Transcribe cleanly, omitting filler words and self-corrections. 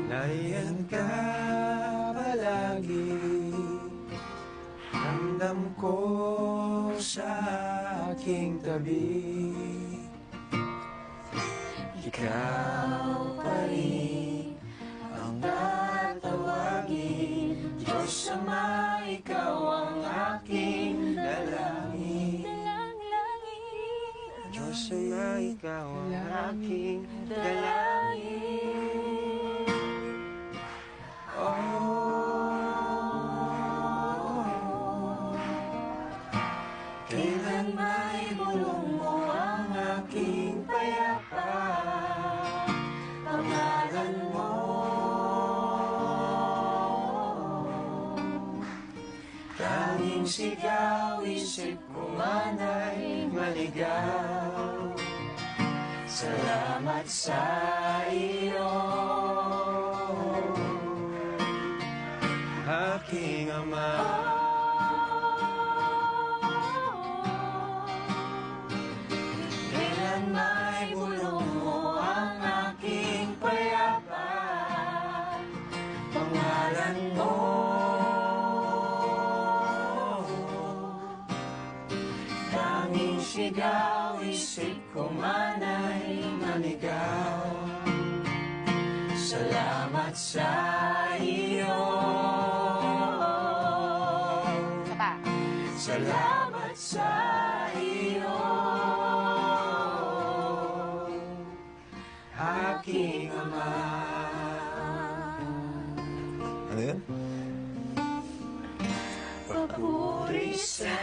Nariyan ka palagi, ramdam ko sa aking tabi. Ikaw pa rin ang tatawagin, Diyos Ama, ikaw ang aking dalangin. Diyos Ama, ikaw ang aking dalangin. Kailan maibulong mo ang aking payapa, pangalan mo. Tanging sigaw, isip ko man ay maligaw. Salamat sa iyo, aking Ama. Kailan maibulong mo ang aking payapa, pangalan mo. Tanging sigaw, isip ko man ay manigaw. Salamat sa iyo. Salamat sa iyo, aking Ama. Ano yun? Papuri sa